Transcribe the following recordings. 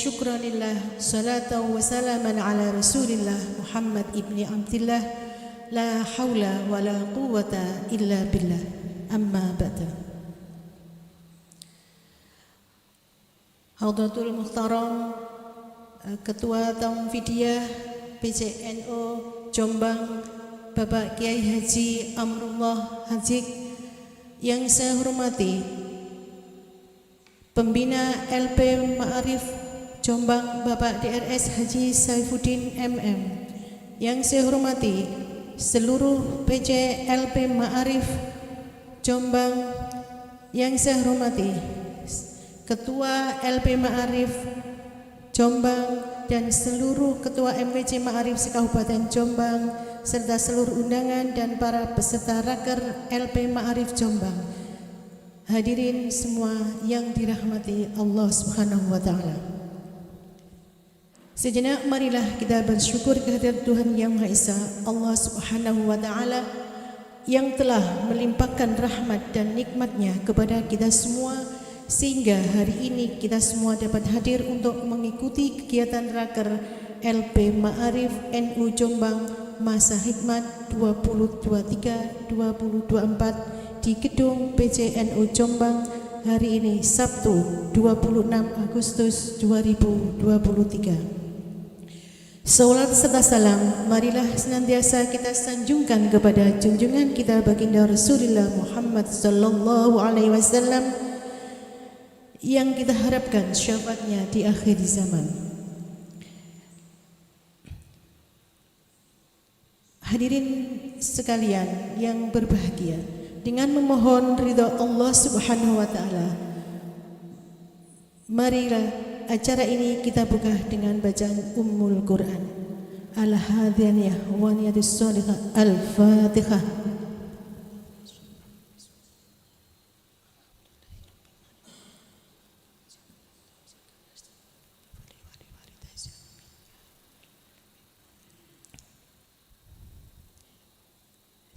syukranillah, salatan wa salaman ala rasulillah Muhammad ibni Abdillah, la hawla wa la quwwata illa billah, amma ba'da. Hadratul Muhtaram Ketua Taumfidiyah PCNO Jombang Bapak Kiai Haji Amrullah Hajik, yang saya hormati Pembina LP Ma'arif Jombang Bapak DRS Haji Saifuddin MM, yang saya hormati seluruh PJ LP Ma'arif Jombang, yang saya hormati Ketua LP Ma'arif Jombang dan seluruh Ketua MWC Ma'arif se-Kabupaten Jombang, serta seluruh undangan dan para peserta Raker LP Ma'arif Jombang. Hadirin semua yang dirahmati Allah Subhanahu wa taala. Sejenak marilah kita bersyukur kehadirat Tuhan Yang Maha Esa, Allah Subhanahu wa taala, yang telah melimpahkan rahmat dan nikmat-Nya kepada kita semua, sehingga hari ini kita semua dapat hadir untuk mengikuti kegiatan Raker LP Ma'arif NU Jombang masa hikmat 2023-2024 di gedung PCNU Jombang hari ini Sabtu 26 Agustus 2023. Salat serta salam marilah senantiasa kita sanjungkan kepada junjungan kita baginda Rasulullah Muhammad sallallahu alaihi wasallam, yang kita harapkan syafaatnya di akhir zaman. Hadirin sekalian yang berbahagia, dengan memohon ridha Allah Subhanahu wa taala, marilah acara ini kita buka dengan bacaan Ummul Quran. Al-Hadiyah wa Niyadus Salihah. Al-Fatihah.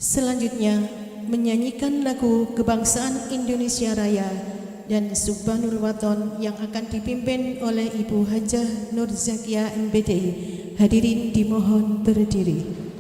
Selanjutnya menyanyikan lagu Kebangsaan Indonesia Raya dan Subhanul Waton yang akan dipimpin oleh Ibu Hajah Nur Zakia MBDI. Hadirin dimohon berdiri.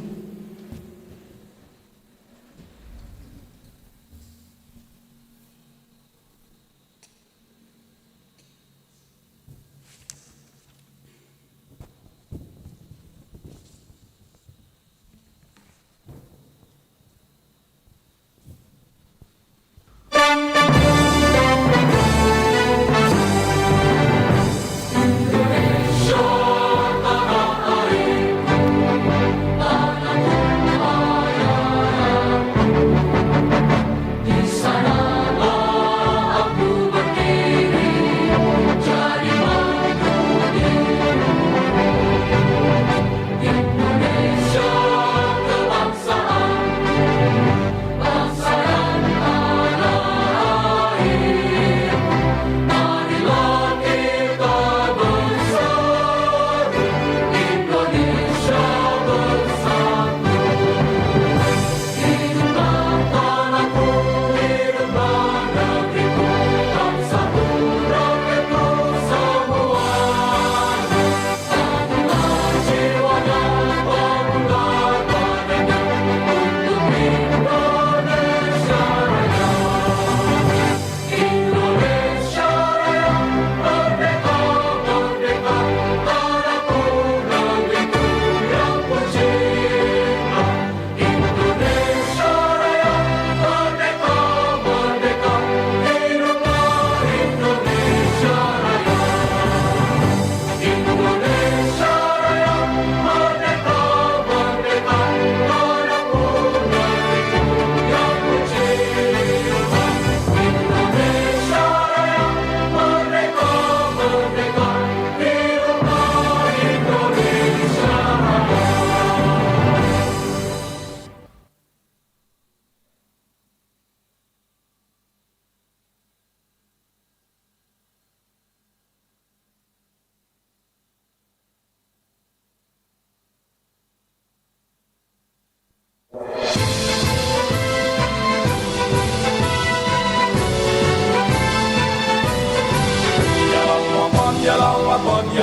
Indonesia tanah air,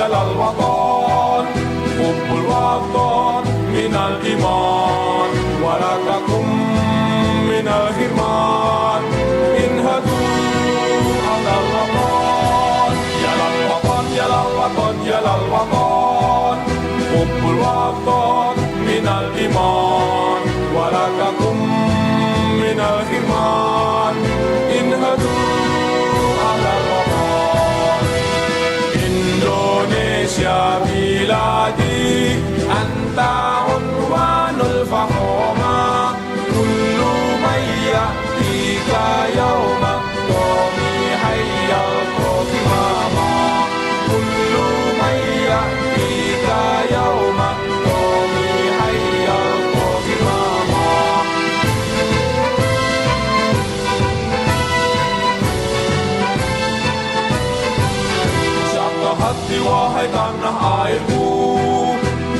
jalal watan, hubbul watan minal iman, walatakum minal hirman, inhadu alal watan, jalal watan, jalal watan, jalal watan, hubbul watan minal iman, walatakum minal hirman, inhadu alal watan. Indonesia biladi anta unwanul fahoma, kullu man ya'tika yawma qawmi hayyal qatimama, kullu man ya'tika yawma qawmi hayyal qatimama. Satu hati wahai tanah airku,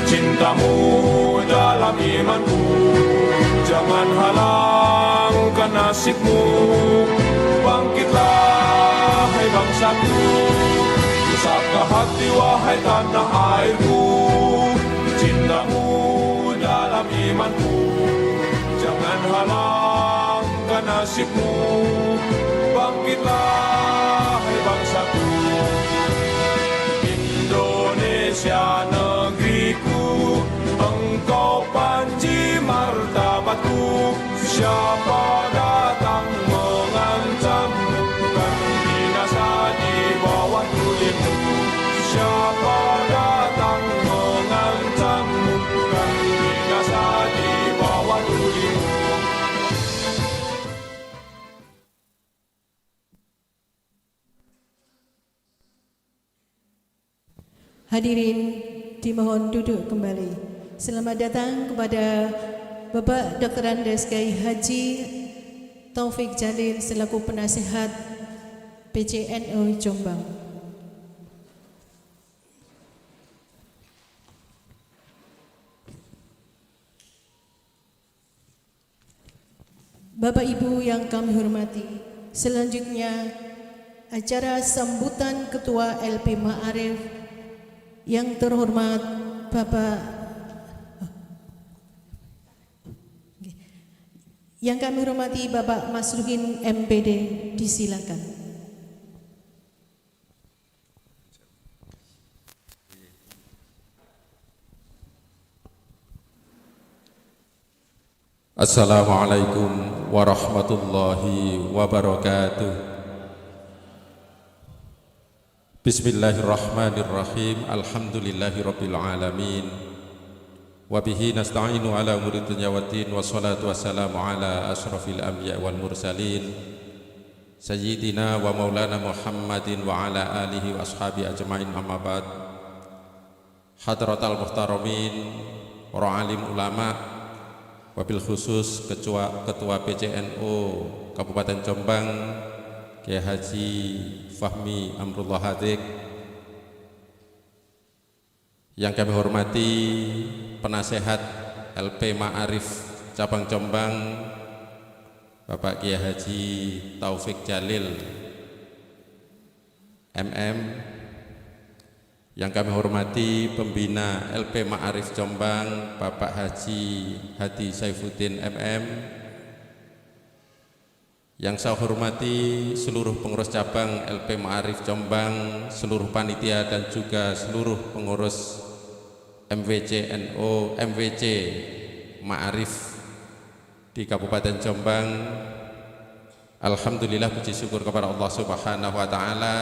cintamu dalam imanku, jangan halangkan nasibmu, bangkitlah hai bangsaku. Satu hati wahai tanah airku, cintamu dalam imanku, jangan halangkan nasibmu, bangkitlah hai bangsaku. Indonesia negeriku, engkau panji martabatku, siapa datang mengancammu, kan binasa di bawah tulingmu. Siapa datang mengancammu, kan binasa di bawah tulingmu. Hadirin dimohon duduk kembali. Selamat datang kepada Bapak Dr. Andes Kiai Haji Taufik Jalil selaku penasihat PCNU Jombang. Bapak Ibu yang kami hormati, selanjutnya acara sambutan Ketua LP Ma'arif yang terhormat Bapak yang kami hormati Bapak Masruhin MPD, disilakan. Assalamualaikum warahmatullahi wabarakatuh. Bismillahirrahmanirrahim. Alhamdulillahirabbil alamin. Wa bihi nasta'inu ala umuri dunya waddin, wassalatu wassalamu ala asyrafil anbiya wal mursalin sayyidina wa maulana Muhammadin wa ala alihi wa ashabi ajmain, amma ba'd. Hadratal muhtaramin, para alim ulama, wabil khusus Ketua PCNU Kabupaten Jombang Kiai Haji Fahmi Amrullah Hadik, yang kami hormati penasehat LP Ma'arif Cabang Jombang Bapak Kiai Haji Taufik Jalil MM, yang kami hormati pembina LP Ma'arif Jombang Bapak Haji Hadi Saifuddin MM, yang saya hormati seluruh pengurus cabang LP Ma'arif Jombang, seluruh panitia dan juga seluruh pengurus MWC Ma'arif di Kabupaten Jombang. Alhamdulillah, puji syukur kepada Allah Subhanahu wa taala.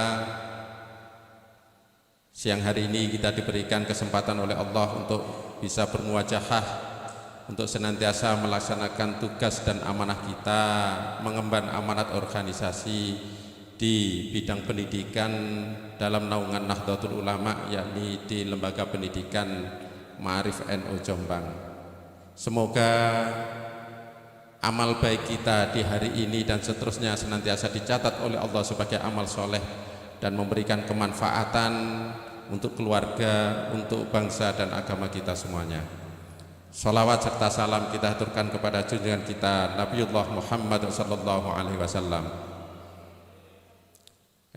Siang hari ini kita diberikan kesempatan oleh Allah untuk bisa bermuwajahah, untuk senantiasa melaksanakan tugas dan amanah kita, mengemban amanat organisasi di bidang pendidikan dalam naungan Nahdlatul Ulama, yakni di Lembaga Pendidikan Ma'arif NU Jombang. Semoga amal baik kita di hari ini dan seterusnya senantiasa dicatat oleh Allah sebagai amal soleh dan memberikan kemanfaatan untuk keluarga, untuk bangsa dan agama kita semuanya. Salawat serta salam kita haturkan kepada junjungan kita Nabiullah Muhammad sallallahu alaihi wasallam.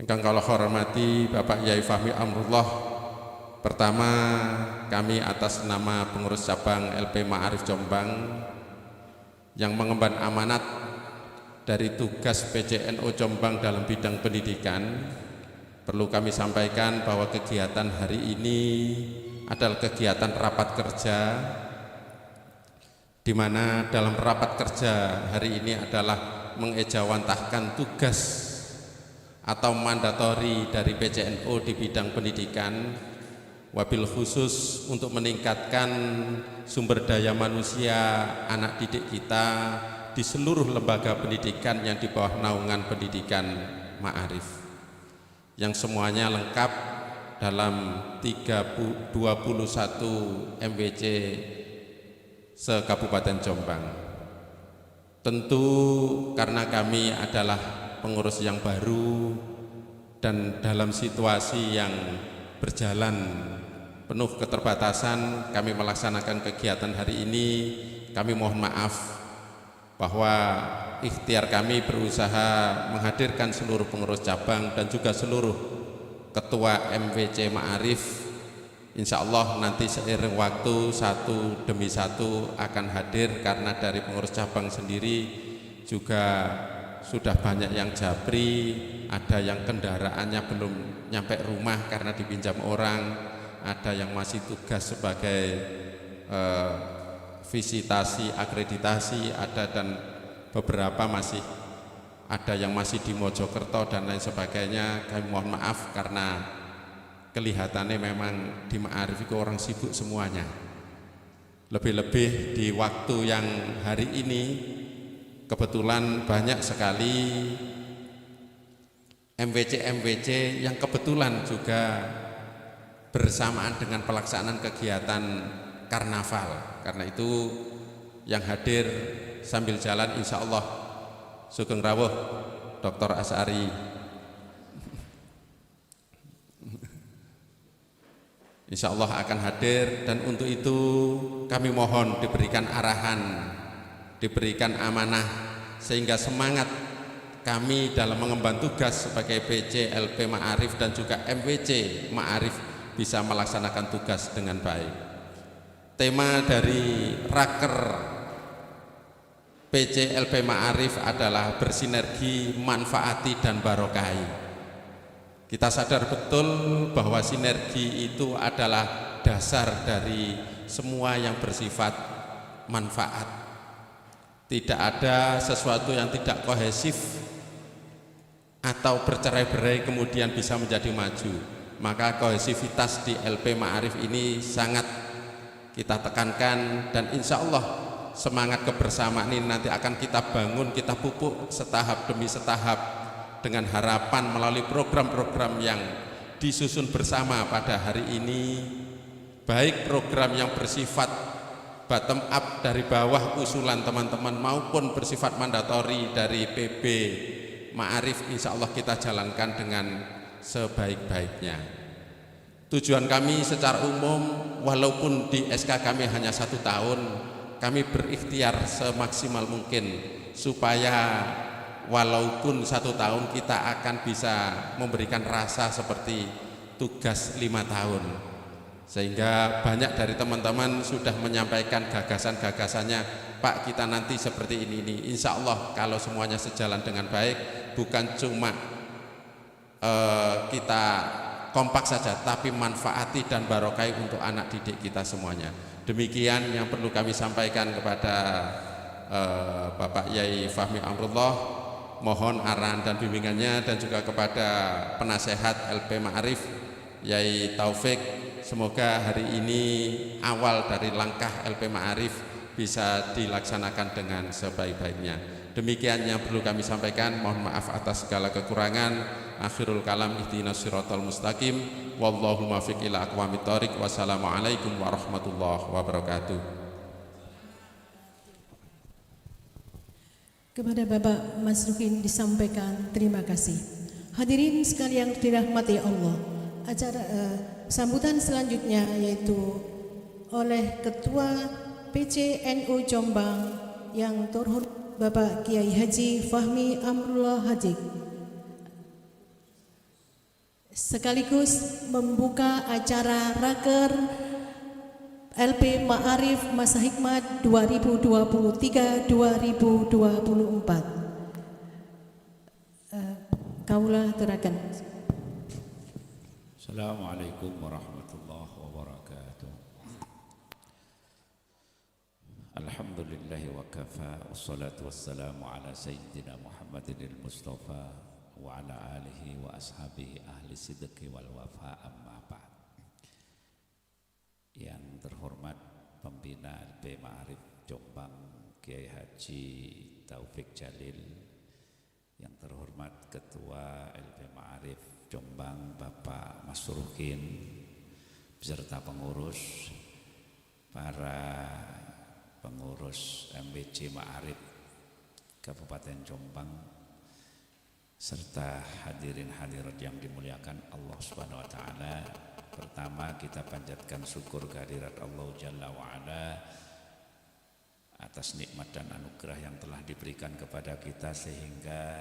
Engkang kula hormati Bapak Yai Fahmi Amrullah Pertama, kami atas nama pengurus cabang LP Ma'arif Jombang yang mengemban amanat dari tugas PCNU Jombang dalam bidang pendidikan, perlu kami sampaikan bahwa kegiatan hari ini adalah kegiatan rapat kerja, di mana dalam rapat kerja hari ini adalah mengejawantahkan tugas atau mandatori dari PCNU di bidang pendidikan, wabil khusus untuk meningkatkan sumber daya manusia anak didik kita di seluruh lembaga pendidikan yang di bawah naungan pendidikan Ma'arif, yang semuanya lengkap dalam 21 MWC se-Kabupaten Jombang. Tentu karena kami adalah pengurus yang baru dan dalam situasi yang berjalan penuh keterbatasan, kami melaksanakan kegiatan hari ini. Kami mohon maaf bahwa ikhtiar kami berusaha menghadirkan seluruh pengurus cabang dan juga seluruh ketua MWC Ma'arif. Insya Allah nanti seiring waktu satu demi satu akan hadir, karena dari pengurus cabang sendiri juga sudah banyak yang japri, ada yang kendaraannya belum nyampe rumah karena dipinjam orang, ada yang masih tugas sebagai visitasi, akreditasi, ada, dan beberapa masih ada yang masih di Mojokerto dan lain sebagainya. Kami mohon maaf karena kelihatannya memang di Ma'arif itu orang sibuk semuanya. Lebih-lebih di waktu yang hari ini kebetulan banyak sekali MWC yang kebetulan juga bersamaan dengan pelaksanaan kegiatan karnaval. Karena itu yang hadir sambil jalan insya Allah Sugeng Rawuh Dr. Asy'ari insya Allah akan hadir, dan untuk itu kami mohon diberikan arahan, diberikan amanah, sehingga semangat kami dalam mengemban tugas sebagai PC LP Ma'arif dan juga MWC Ma'arif bisa melaksanakan tugas dengan baik. Tema dari Raker PC LP Ma'arif adalah bersinergi, manfaati, dan barokai. Kita sadar betul bahwa sinergi itu adalah dasar dari semua yang bersifat manfaat. Tidak ada sesuatu yang tidak kohesif atau bercerai-berai kemudian bisa menjadi maju. Maka kohesivitas di LP Ma'arif ini sangat kita tekankan, dan insya Allah semangat kebersamaan ini nanti akan kita bangun, kita pupuk setahap demi setahap, dengan harapan melalui program-program yang disusun bersama pada hari ini, baik program yang bersifat bottom up dari bawah usulan teman-teman maupun bersifat mandatori dari PB Ma'arif, insya Allah kita jalankan dengan sebaik-baiknya. Tujuan kami secara umum, walaupun di SK kami hanya 1 tahun, kami berikhtiar semaksimal mungkin supaya walaupun 1 tahun kita akan bisa memberikan rasa seperti tugas 5 tahun, sehingga banyak dari teman-teman sudah menyampaikan gagasan-gagasannya, Pak kita nanti seperti ini. Insya Allah kalau semuanya sejalan dengan baik, bukan cuma kita kompak saja, tapi manfaati dan barokai untuk anak didik kita semuanya. Demikian yang perlu kami sampaikan kepada Bapak Yai Fahmi Amrullah. Mohon arahan dan bimbingannya, dan juga kepada penasehat LP Ma'arif Yai Taufik. Semoga hari ini awal dari langkah LP Ma'arif bisa dilaksanakan dengan sebaik-baiknya. Demikian yang perlu kami sampaikan. Mohon maaf atas segala kekurangan. Akhirul kalam, ihdinas siratal mustaqim, wallahu muwaffiq ila aqwamit thoriq. Wassalamualaikum warahmatullahi wabarakatuh. Kepada Bapak Mas Rukin disampaikan terima kasih. Hadirin sekalian dirahmati Allah, acara sambutan selanjutnya yaitu oleh Ketua PCNU Jombang yang terhormat Bapak Kiai Haji Fahmi Amrullah Haji. sekaligus membuka acara Raker LP Ma'arif Masa Hikmat 2023-2024. Kaulah terakan. Assalamualaikum warahmatullahi wabarakatuh. Alhamdulillahi wa kafa, wassalatu wassalamu ala sayyidina Muhammadin al-Mustafa wa ala alihi wa ashabihi ahli sidqi wal wafa, amma ba'd. Yang terhormat pembina LP Ma'arif Jombang Kiai Haji Taufik Jalil, yang terhormat Ketua LP Ma'arif Jombang Bapak Mas Rukin, beserta pengurus, para pengurus MBC Ma'arif Kabupaten Jombang, serta hadirin hadirat yang dimuliakan Allah Subhanahu wa taala. Pertama, kita panjatkan syukur kehadirat Allah Jalla wa Ala atas nikmat dan anugerah yang telah diberikan kepada kita, sehingga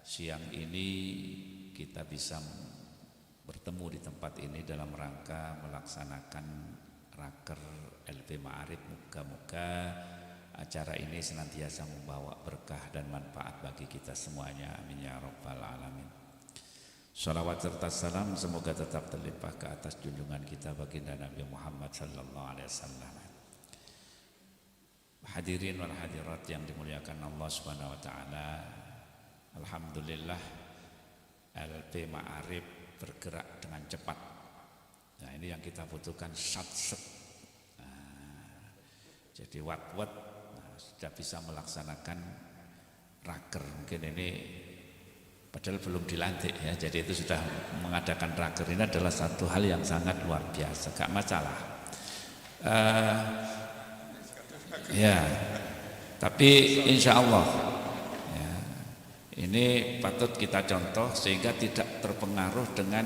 siang ini kita bisa bertemu di tempat ini dalam rangka melaksanakan Raker LP Ma'arif. Moga-moga acara ini senantiasa membawa berkah dan manfaat bagi kita semuanya, amin ya rabbal alamin. Salawat serta salam semoga tetap terlimpah ke atas junjungan kita baginda Nabi Muhammad sallallahu alaihi wasallam. Hadirin wal hadirat yang dimuliakan Allah Subhanahu wa taala, alhamdulillah LP Ma'arif bergerak dengan cepat. Nah, ini yang kita butuhkan, sat-set. Jadi wat-wat sudah bisa melaksanakan raker. Mungkin ini padahal belum dilantik ya, jadi itu sudah mengadakan raker. Ini adalah satu hal yang sangat luar biasa, gak masalah. Ya, tapi insya Allah ya, ini patut kita contoh sehingga tidak terpengaruh dengan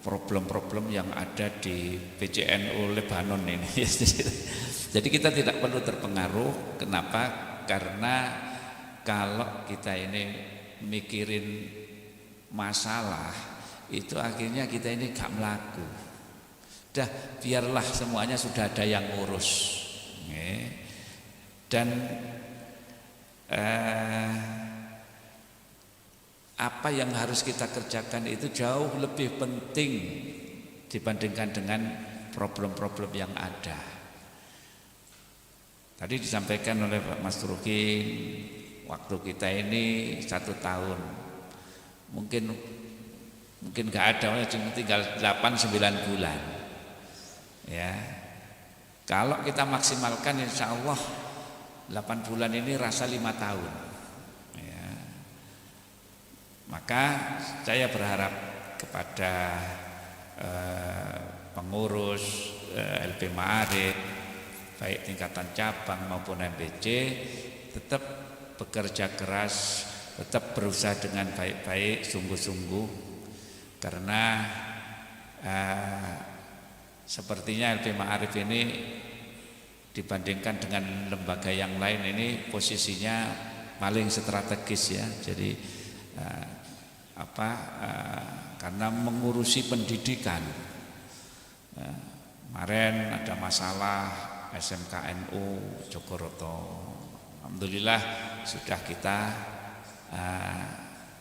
problem-problem yang ada di PCNU Lebanon ini. Jadi kita tidak perlu terpengaruh. Kenapa? Karena kalau kita ini mikirin masalah, itu akhirnya kita ini gak melaku. Dah, biarlah semuanya sudah ada yang ngurus. Dan apa yang harus kita kerjakan itu jauh lebih penting dibandingkan dengan problem-problem yang ada. Tadi disampaikan oleh Pak Mas Rukin, waktu kita ini 1 tahun, mungkin gak ada, cuma tinggal 8-9 bulan. Ya, kalau kita maksimalkan, insya Allah 8 bulan ini rasa 5 tahun. Ya. Maka saya berharap kepada pengurus LP Ma'arif, baik tingkatan cabang maupun MBC, tetap bekerja keras, tetap berusaha dengan baik-baik, sungguh-sungguh, karena sepertinya LP Ma'arif ini dibandingkan dengan lembaga yang lain ini posisinya paling strategis ya. Jadi karena mengurusi pendidikan. Kemarin ada masalah SMKNU Jogoroto, alhamdulillah sudah kita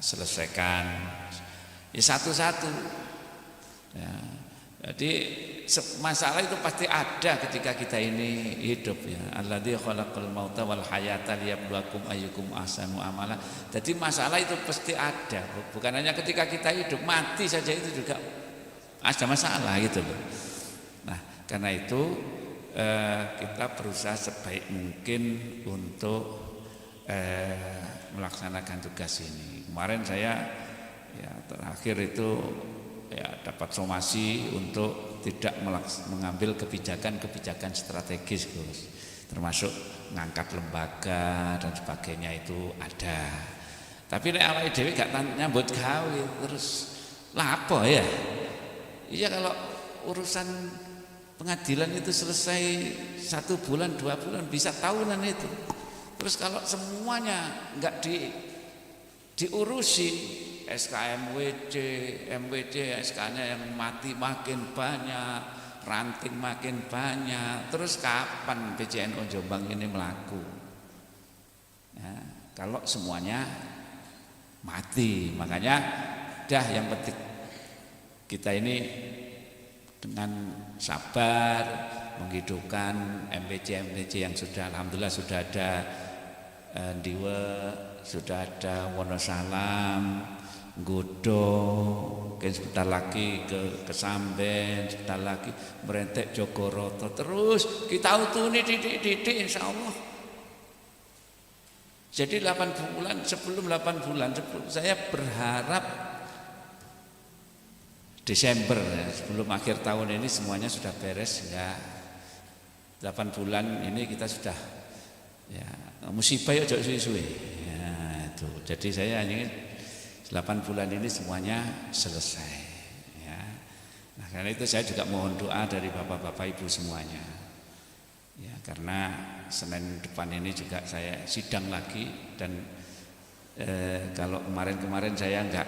selesaikan ya, satu-satu ya. Jadi masalah itu pasti ada ketika kita ini hidup ya. Alladzi khalaqal mauta wal hayata liyabluwakum ayyukum ahsanu amala. Jadi masalah itu pasti ada, bukan hanya ketika kita hidup, mati saja itu juga ada masalah gitu loh. Nah, karena itu kita berusaha sebaik mungkin untuk melaksanakan tugas ini. Kemarin saya ya terakhir itu ya dapat somasi untuk tidak mengambil kebijakan-kebijakan strategis, Gus, termasuk ngangkat lembaga dan sebagainya itu ada. Tapi nek awake dhewe gak nyambut gawe terus lah apa ya? Iya, kalau urusan pengadilan itu selesai 1 bulan 2 bulan bisa tahunan itu. Terus kalau semuanya nggak diurusi SKMWC, MWC SK-nya yang mati makin banyak, ranting makin banyak. Terus kapan PCNU Jombang ini melaku? Ya, kalau semuanya mati. Makanya dah yang penting kita ini dengan sabar menghidupkan MPC yang sudah alhamdulillah sudah ada Diwe, sudah ada Wonosalam, Godo, mungkin sebentar lagi ke Samben, sebentar lagi merentek Jogoroto, terus kita utuni didik insya Allah. Jadi 8 bulan, sebelum 8 bulan saya berharap Desember ya, sebelum akhir tahun ini semuanya sudah beres ya. 8 bulan ini kita sudah ya, musibah ojo suwe-suwe. Ya, itu. Jadi saya ingin 8 bulan ini semuanya selesai ya. Nah, karena itu saya juga mohon doa dari Bapak-bapak Ibu semuanya. Ya, karena Senin depan ini juga saya sidang lagi dan kalau kemarin saya nggak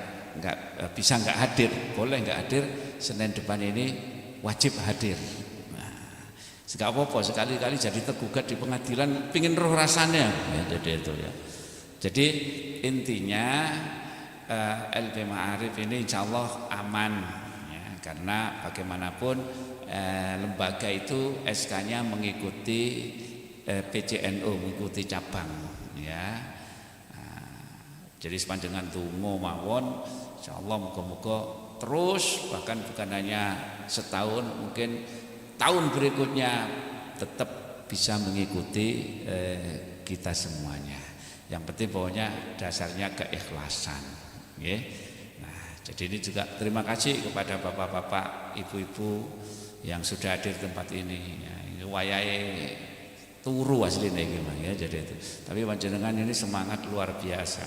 bisa nggak hadir, boleh nggak hadir, Senin depan ini wajib hadir. Segak apa-apa, sekali-kali jadi tergugat di pengadilan, pingin roh rasanya ya, jadi itu ya. Jadi intinya LP Ma'arif ini insya Allah aman ya, karena bagaimanapun lembaga itu SK-nya mengikuti PCNU, mengikuti cabang ya. Jadi sepanjangan tunggu mawon insya Allah moga-moga terus, bahkan bukan hanya setahun, mungkin tahun berikutnya tetap bisa mengikuti kita semuanya. Yang penting pokoknya dasarnya keikhlasan ya. Nah, jadi ini juga terima kasih kepada bapak-bapak, ibu-ibu yang sudah hadir di tempat ini ya. Ini wayahe turu aslinya gimana ya, jadi itu. Tapi panjenengan ini semangat luar biasa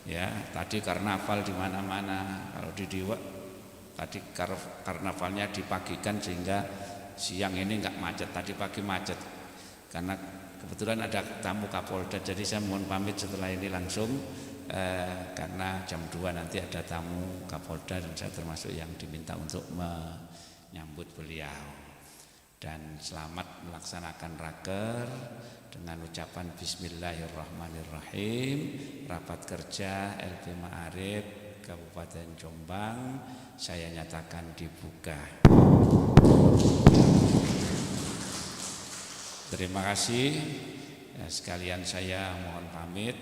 ya. Tadi karnaval di mana-mana, kalau di Diwe tadi karnavalnya dipagikan sehingga siang ini enggak macet, tadi pagi macet karena kebetulan ada tamu Kapolda. Jadi saya mohon pamit setelah ini langsung karena jam 2 nanti ada tamu Kapolda dan saya termasuk yang diminta untuk menyambut beliau. Dan selamat melaksanakan raker dengan ucapan Bismillahirrahmanirrahim. Rapat kerja LP Ma'arif Kabupaten Jombang saya nyatakan dibuka. Terima kasih ya, sekalian saya mohon pamit.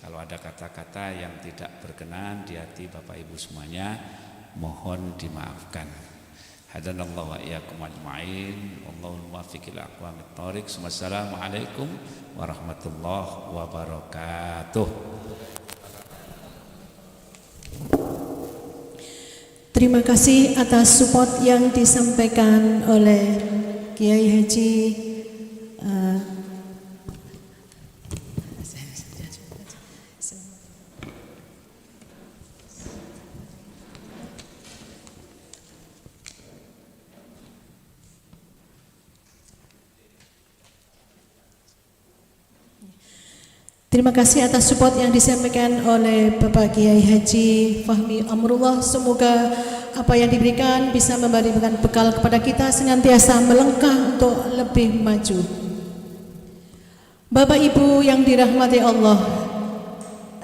Kalau ada kata-kata yang tidak berkenan di hati Bapak Ibu semuanya, mohon dimaafkan. Hadanallahu wa iyyakum ajma'in. Wallahul muwaffiq ila aqwamit thoriq. Wassalamualaikum warahmatullahi wabarakatuh. Terima kasih atas support yang disampaikan oleh Kiai Haji Terima kasih atas support yang disampaikan oleh Bapak Kiai Haji Fahmi Amrullah. Semoga apa yang diberikan bisa memberikan bekal kepada kita senantiasa melangkah untuk lebih maju. Bapak Ibu yang dirahmati Allah,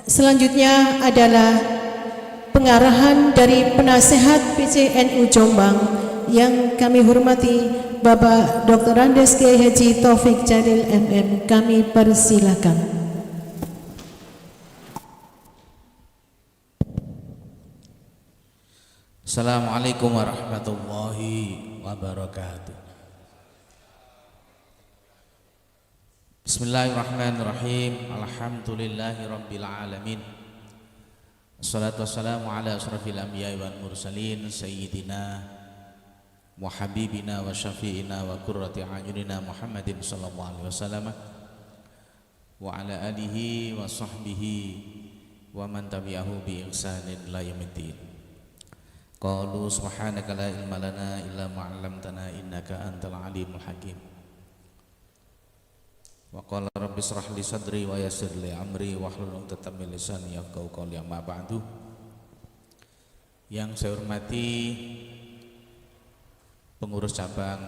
selanjutnya adalah pengarahan dari penasehat PCNU Jombang yang kami hormati Bapak Dr. Andes Kiai Haji Taufik Jalil MM. Kami persilakan. Assalamualaikum warahmatullahi wabarakatuh. Bismillahirrahmanirrahim. Alhamdulillahi rabbil alamin. Assalatu wassalamu ala asrafil anbiya'i wal mursalin sayyidina wa habibina wa syafi'ina wa qurrati a'yunina Muhammadin sallallahu alaihi wasallam wa ala alihi wa sahbihi wa man tabi'ahu bi ihsanin ila yaumiddin. Qalu subhanaka la ilma lana illa ma 'allamtana innaka antal alimul hakim. Wa qala rabbi ishrah li sadri wa yassir li amri wahlul 'uqdatam min lisani yafqahu qawli amma ba'du. Yang saya hormati pengurus cabang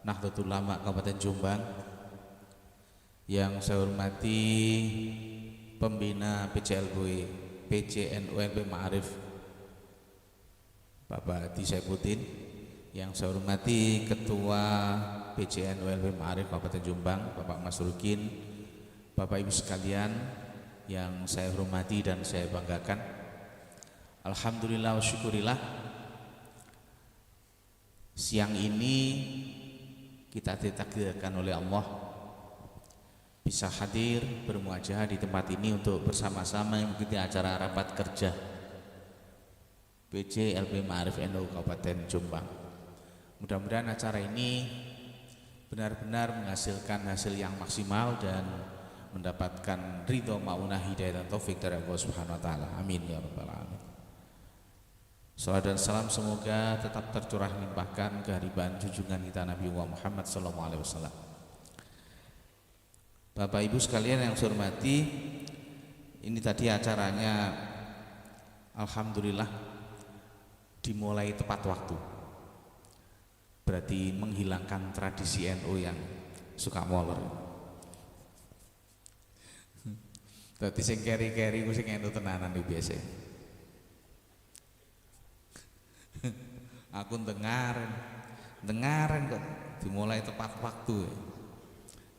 Nahdlatul Ulama Kabupaten Jombang, yang saya hormati pembina PCNULP Ma'arif Bapak Haji Saifuddin, yang saya hormati Ketua PCNULP Ma'arif Kabupaten Jombang Bapak Mas Rukin, Bapak Ibu sekalian yang saya hormati dan saya banggakan. Alhamdulillah wa syukurillah, siang ini kita ditakdirkan oleh Allah bisa hadir bermuajah di tempat ini untuk bersama-sama mengikuti acara rapat kerja PCLP Ma'arif NU Kabupaten Jombang. Mudah-mudahan acara ini benar-benar menghasilkan hasil yang maksimal dan mendapatkan ridho maunah hidayah dan taufik dari Allah Subhanahu wa taala. Amin ya rabbal alamin. Salam dan salam semoga tetap tercurah limpahkan kehadiran junjungan kita Nabi Muhammad SAW. Bapak Ibu sekalian yang saya hormati, ini tadi acaranya alhamdulillah dimulai tepat waktu. Berarti menghilangkan tradisi NU yang suka molor. Dadi sing keri-keri ku sing NU tenanan iki biasa. Aku dengaran kok dimulai tepat waktu.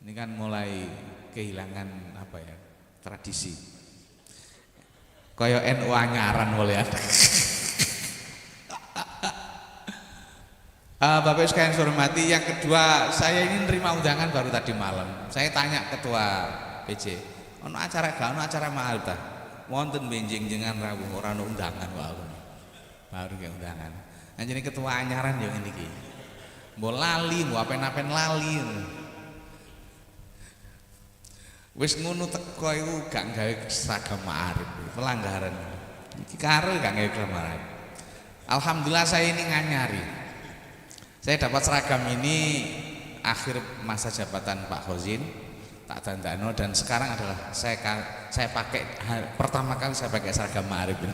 Ini kan mulai kehilangan apa ya, tradisi. Kaya NU anyaran mulai ada. Bapak sekalian saya hormati, yang kedua saya ini nerima undangan baru tadi malam. Saya tanya ketua PC, ono acara gak, ono acara mahal ta? Wonten benjing jenengan rawuh ora ono undangan wae. Baru ke undangan. Anjene ketua anyaran yo ngene iki. Mbok lali, mbok apen-apen lali. Wis ngono teko iku gak gawe seragam Ma'arif, pelanggaran. Iki karo gak gawe seragam Ma'arif. Alhamdulillah saya ini nganyari. Saya dapat seragam ini akhir masa jabatan Pak Khozin, tak dandano, dan sekarang adalah saya pakai pertama kali saya pakai seragam Ma'arif ini.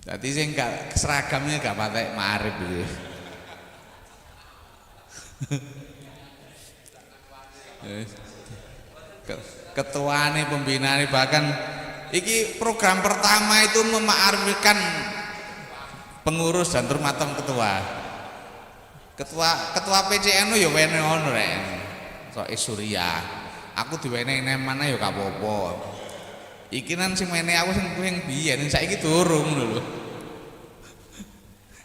Jadi sih enggak seragamnya enggak pakai Ma'arif gitu. Ketuane pembina ini bahkan iki program pertama itu memaarifkan pengurus dan termatam ketua PCNU ya wene ono rek. Sok Surya. Aku diwenehi nang mana ya gak apa-apa. Iki nan sing mene aku sing biyen saiki durung lho.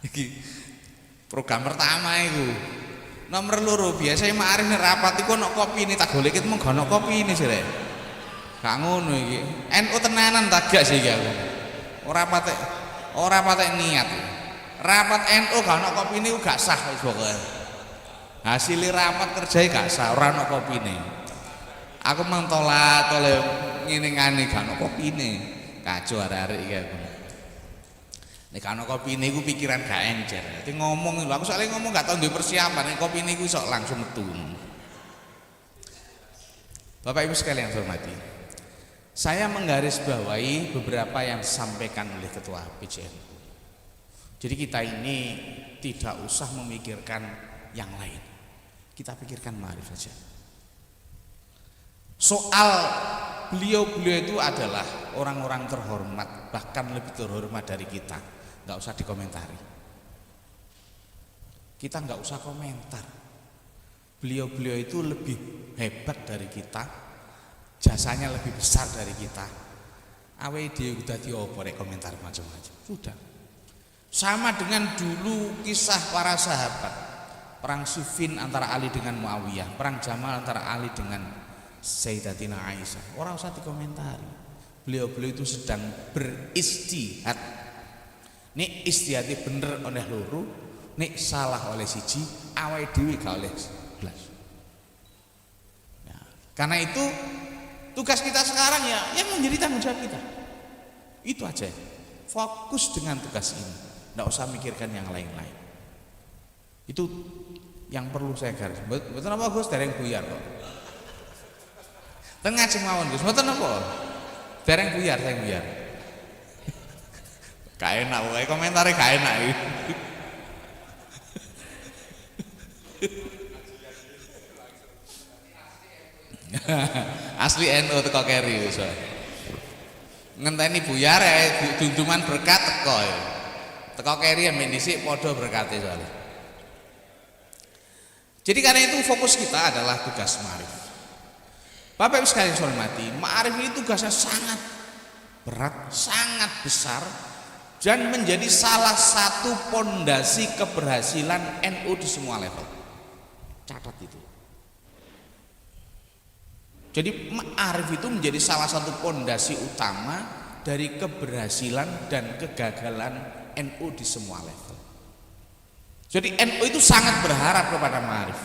Iki program pertama iku. Nomor loro biasanya Ma'arif nek rapat iku ono kopine tak goleki mung gak ono kopine sih rek. Gak ngono iki. NU tenanan tak gak sih iki aku. Ora patek niat. Rapat NU gak ono kopine gak sah wis pokoke. Hasil rapat kerjae gak sah, ora ono kopine. Aku mentolat oleh ngene-ngene gak ono kopine. Kacau arek-arek iki aku. Nek gak ono kopine iku pikiran gak encer. Dadi ngomong lho, aku soalnya ngomong gak tau duwe persiapan, nek kopine iku sok langsung metu. Bapak Ibu sekalian yang saya hormati, saya menggarisbawahi beberapa yang disampaikan oleh Ketua PCN. Jadi kita ini tidak usah memikirkan yang lain, kita pikirkan Ma'arif saja. Soal beliau-beliau itu adalah orang-orang terhormat, bahkan lebih terhormat dari kita, nggak usah dikomentari. Kita nggak usah komentar. Beliau-beliau itu lebih hebat dari kita, jasanya lebih besar dari kita. Awe dia udah dioporek komentar macam-macam. Sudah. Sama dengan dulu kisah para sahabat, perang Siffin antara Ali dengan Muawiyah, perang Jamal antara Ali dengan Sayyidatina Aisyah. Orang usah dikomentari. Beliau-beliau itu sedang beristihad. Nek istihadnya bener oleh loro, nek salah oleh siji, awake dhewe gak oleh belas. Ya, karena itu tugas kita sekarang ya yang menjadi tanggung jawab kita. Itu aja. Fokus dengan tugas ini. Nggak usah mikirkan yang lain-lain. Itu yang perlu saya garis. Betul apa Gus? Dereng buyar kok. Tengah ceng mawon Gus. Betul apa? Dereng buyar, saya buyar. Gak enak, pokoknya komentarnya gak enak. Asli NU teko keri iso. Ngenteni buyar dunduman berkat teko ya. Teko keri men dhisik padha berkate soalnya. Jadi karena itu fokus kita adalah tugas ma'arif. Bapak Ibu sekalian saya hormati, ma'arif ini tugasnya sangat berat, sangat besar dan menjadi salah satu pondasi keberhasilan NU di semua level. Catat itu. Jadi ma'arif itu menjadi salah satu pondasi utama dari keberhasilan dan kegagalan NU di semua level. Jadi NU itu sangat berharap kepada ma'arif.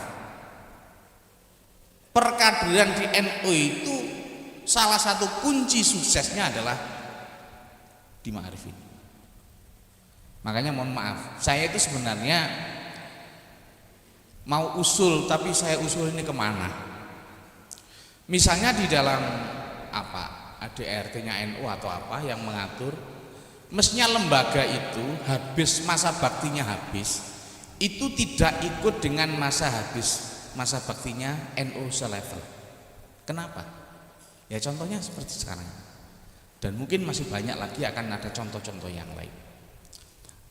Perkaderan di NU itu salah satu kunci suksesnya adalah di ma'arif ini. Makanya mohon maaf, saya itu sebenarnya mau usul, tapi saya usul ini kemana? Misalnya di dalam ADRT-nya NU atau apa yang mengatur, mestinya lembaga itu habis masa baktinya habis, itu tidak ikut dengan masa baktinya NU selevel. Kenapa? Ya contohnya seperti sekarang. Dan mungkin masih banyak lagi akan ada contoh-contoh yang lain.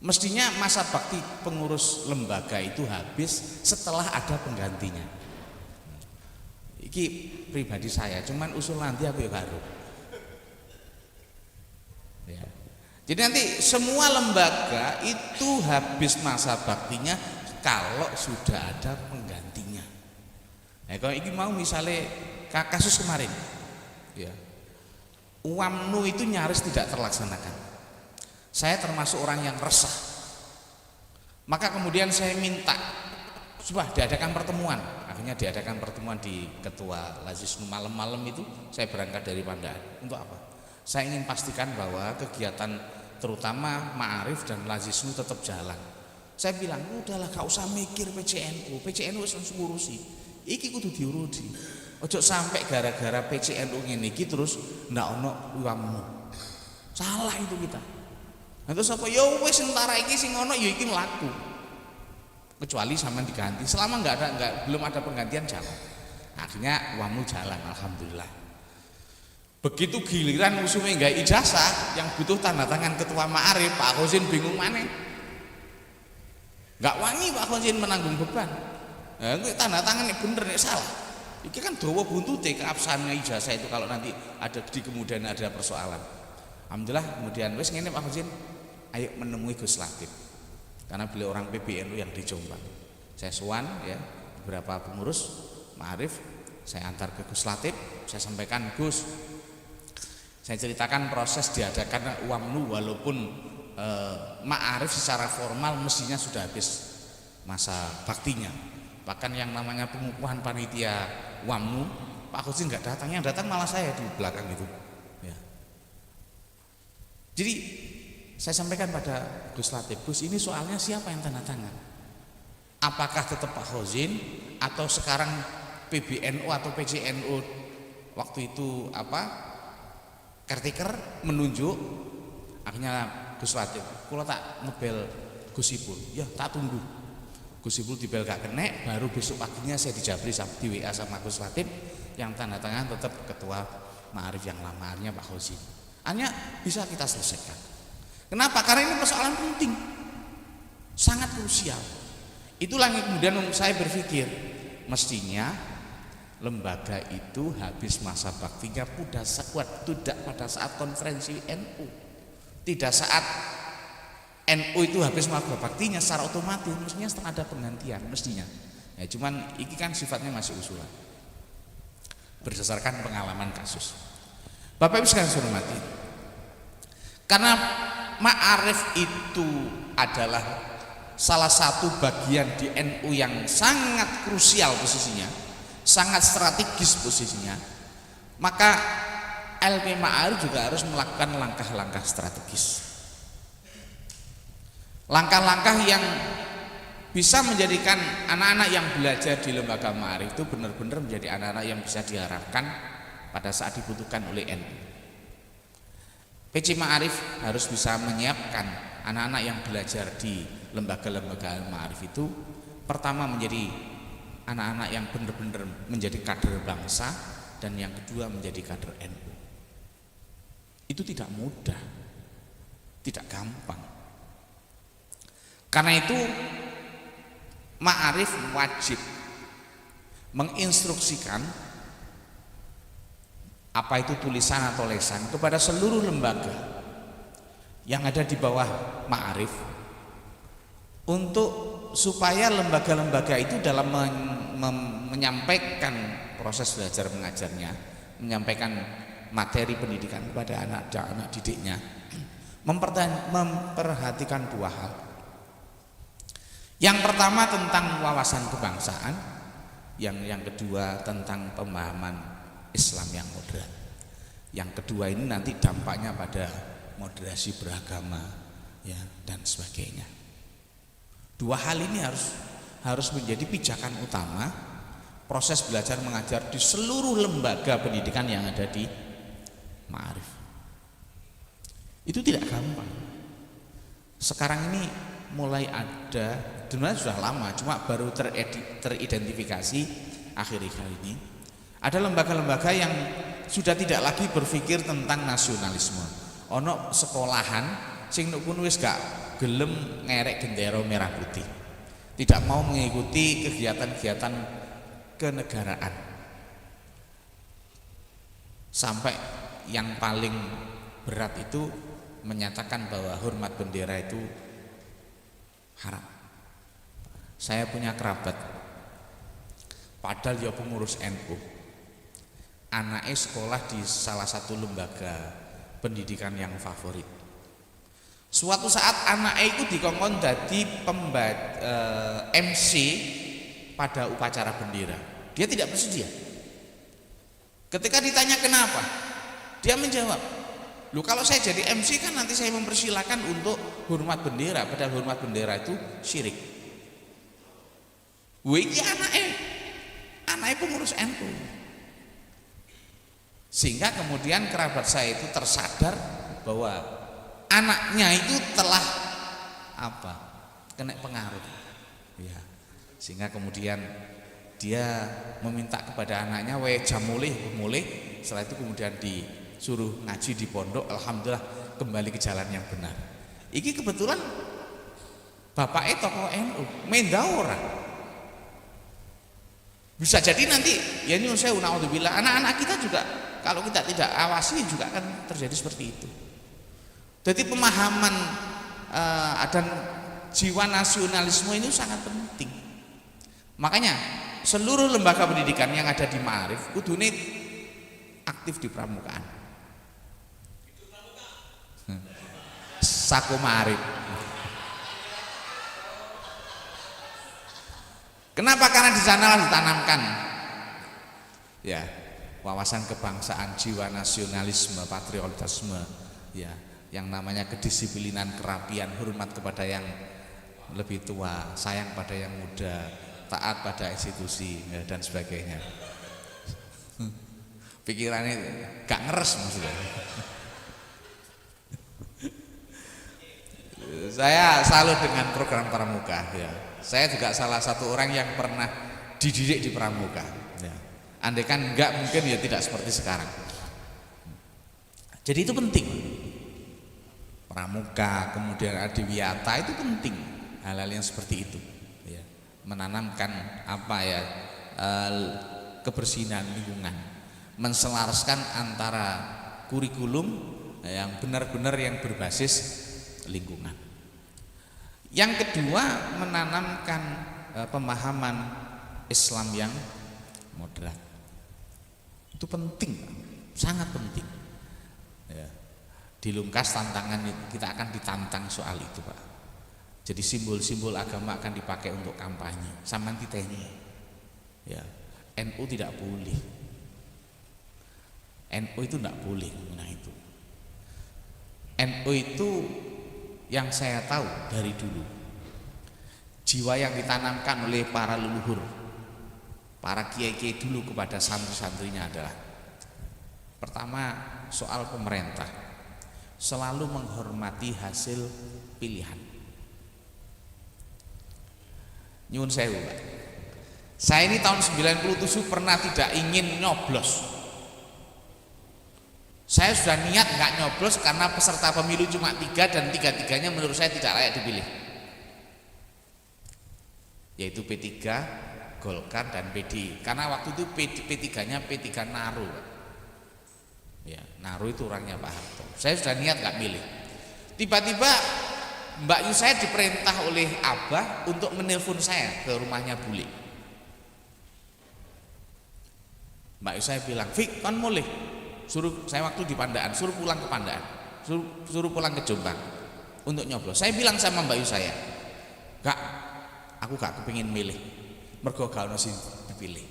Mestinya masa bakti pengurus lembaga itu habis setelah ada penggantinya. Iki pribadi saya, cuman usul nanti aku ya karo. Ya. Jadi nanti semua lembaga itu habis masa baktinya kalau sudah ada penggantinya. Nah, kalau ini mau misalnya kasus kemarin, ya, UAMNU itu nyaris tidak terlaksanakan. Saya termasuk orang yang resah. Maka kemudian saya minta, coba diadakan pertemuan. Akhirnya diadakan pertemuan di Ketua Lazisnu malam-malam itu. Saya berangkat dari Pandaan. Untuk apa? Saya ingin pastikan bahwa kegiatan terutama ma'arif dan Lazisnu tetap jalan. Saya bilang, udahlah gak usah mikir PCNU wis ngurusi. Iki kudu diurusi. Ojo sampai gara-gara PCNU ngene iki terus ndak ono UAMNU. Salah itu kita. Nah, terus apa? Ya wis sementara iki sing ono ya iki mlaku. Kecuali sampean diganti. Selama belum ada penggantian jalan. Akhirnya UAMNU jalan, alhamdulillah. Begitu giliran usume nggawe ijazah yang butuh tanda tangan ketua ma'arif, Pak Khozin bingung maneh. Enggak wani Pak Khozin menanggung beban. Nah, tanda tangan bener nek salah. Iki kan dawa buntute keabsahan ijazah itu kalau nanti ada di kemudian ada persoalan. Alhamdulillah kemudian wis ngene Pak Khozin, ayo menemui Gus Latif. Karena beliau orang PBNU yang di Jombang. Saya sowan ya beberapa pengurus ma'arif, saya antar ke Gus Latif, saya sampaikan Gus, saya ceritakan proses diadakan UAMNU walaupun ma'arif secara formal mestinya sudah habis masa baktinya. Bahkan yang namanya pengukuhan panitia UAMNU, Pak Khozin nggak datang, yang datang malah saya di belakang itu. Ya. Jadi saya sampaikan pada Gus Latif, Gus ini soalnya siapa yang tanda tangan? Apakah tetap Pak Khozin atau sekarang PBNU atau PCNU waktu itu caretaker menunjuk? Akhirnya Gus Latif, kula tak ngebel Gus Ipul, ya tak tunggu. Gus Ipul dibel gak kenek, baru besok paginya saya dijabri di WA sama Gus Latif, yang tanda tangan tetap ketua ma'arif yang lama-lamanya Pak Khozin. Hanya bisa kita selesaikan. Kenapa? Karena ini persoalan penting, sangat krusial. Itulah yang kemudian saya berpikir, mestinya lembaga itu habis masa baktinya tidak pada saat konferensi NU, tidak saat NU itu habis masa baktinya secara otomatis, mestinya setelah ada penggantian mestinya. Ya, cuman ini kan sifatnya masih usulan berdasarkan pengalaman kasus. Bapak Ibu sekalian saya hormati, karena ma'arif itu adalah salah satu bagian di NU yang sangat krusial posisinya, sangat strategis posisinya, maka LP Ma'arif juga harus melakukan langkah-langkah strategis, langkah-langkah yang bisa menjadikan anak-anak yang belajar di lembaga Ma'arif itu benar-benar menjadi anak-anak yang bisa diharapkan pada saat dibutuhkan oleh NU. PC Ma'arif harus bisa menyiapkan anak-anak yang belajar di lembaga-lembaga Ma'arif itu, pertama menjadi anak-anak yang benar-benar menjadi kader bangsa, dan yang kedua menjadi kader NU. Itu tidak mudah, tidak gampang. Karena itu Ma'arif wajib menginstruksikan apa itu tulisan atau lesan kepada seluruh lembaga yang ada di bawah Ma'arif, untuk supaya lembaga-lembaga itu dalam menyampaikan proses belajar mengajarnya, menyampaikan materi pendidikan kepada anak didiknya, memperhatikan dua hal. Yang pertama tentang wawasan kebangsaan, yang kedua tentang pemahaman Islam yang moderat. Yang kedua ini nanti dampaknya pada moderasi beragama, ya, dan sebagainya. Dua hal ini harus menjadi pijakan utama proses belajar mengajar di seluruh lembaga pendidikan yang ada di Ma'arif. Itu tidak gampang. Sekarang ini mulai ada, sebenarnya sudah lama, cuma baru teridentifikasi akhir-akhir ini. Ada lembaga-lembaga yang sudah tidak lagi berpikir tentang nasionalisme. Ono sekolahan sing pun wis gak gelem ngerek gendera merah putih, tidak mau mengikuti kegiatan-kegiatan kenegaraan, sampai yang paling berat itu menyatakan bahwa hormat bendera itu haram. Saya punya kerabat, padahal dia pengurus NU, anaknya sekolah di salah satu lembaga pendidikan yang favorit. Suatu saat anaknya itu dikongkon jadi MC pada upacara bendera. Dia tidak bersedia. Ketika ditanya kenapa, dia menjawab, "Loh, kalau saya jadi MC kan nanti saya mempersilahkan untuk hormat bendera, padahal hormat bendera itu syirik." Iki anaknya pengurus NU. Sehingga kemudian kerabat saya itu tersadar bahwa anaknya itu telah kena pengaruh, ya. Sehingga kemudian dia meminta kepada anaknya, jam mulih. Setelah itu kemudian disuruh ngaji di pondok. Alhamdulillah kembali ke jalan yang benar. Iki kebetulan bapaknya tokoh NU, menda ora. Bisa jadi nanti, ya ini saya naudzubillah, anak-anak kita juga kalau kita tidak awasi juga akan terjadi seperti itu. Jadi pemahaman dan jiwa nasionalisme ini sangat penting. Makanya seluruh lembaga pendidikan yang ada di Ma'arif kudune aktif di pramukaan. Saku Ma'arif. Kenapa? Karena di sanalah ditanamkan, ya, wawasan kebangsaan, jiwa nasionalisme, patriotisme, ya, yang namanya kedisiplinan, kerapian, hormat kepada yang lebih tua, sayang pada yang muda, taat pada institusi, ya, dan sebagainya. Pikirannya gak ngeres maksudnya. Saya salut dengan program Pramuka, ya. Saya juga salah satu orang yang pernah dididik di Pramuka, ya. Andai kan enggak, mungkin ya tidak seperti sekarang. Jadi itu penting. Pramuka, kemudian Adiwiyata itu penting, hal-hal yang seperti itu, ya. Menanamkan kebersihan lingkungan, menselaraskan antara kurikulum yang benar-benar yang berbasis lingkungan. Yang kedua, menanamkan pemahaman Islam yang moderat. Itu penting, sangat penting, ya. Di Lumkas tantangan kita akan ditantang soal itu, Pak. Jadi simbol-simbol agama akan dipakai untuk kampanye. Sama kita ini, ya, NU tidak boleh. NU itu tidak boleh. Nah itu, NU itu yang saya tahu dari dulu, jiwa yang ditanamkan oleh para leluhur, para kiai-kiai dulu kepada santri-santrinya adalah, pertama, soal pemerintah. selalu menghormati hasil pilihan. Nyuwun sewu, Pak. Saya ini tahun 97 pernah tidak ingin nyoblos. Saya sudah niat nggak nyoblos karena peserta pemilu cuma 3 dan 3-3-nya menurut saya tidak layak dipilih, yaitu P3, Golkar dan PDI. Karena waktu itu P3-nya P3 Naru, ya, Naru itu orangnya Pak Harto. Saya sudah niat nggak milih. Tiba-tiba Mbak Yu saya diperintah oleh Abah untuk menelpon saya ke rumahnya Bule. Mbak Yu saya bilang, "Fik, kan mulai." Suruh saya waktu di Pandaan, suruh pulang ke Pandaan, suruh pulang ke Jombang untuk nyoblos. Saya bilang sama Mbak Yu saya, "Kak, aku gak kepingin milih. Mergo gak ono sing dipilih."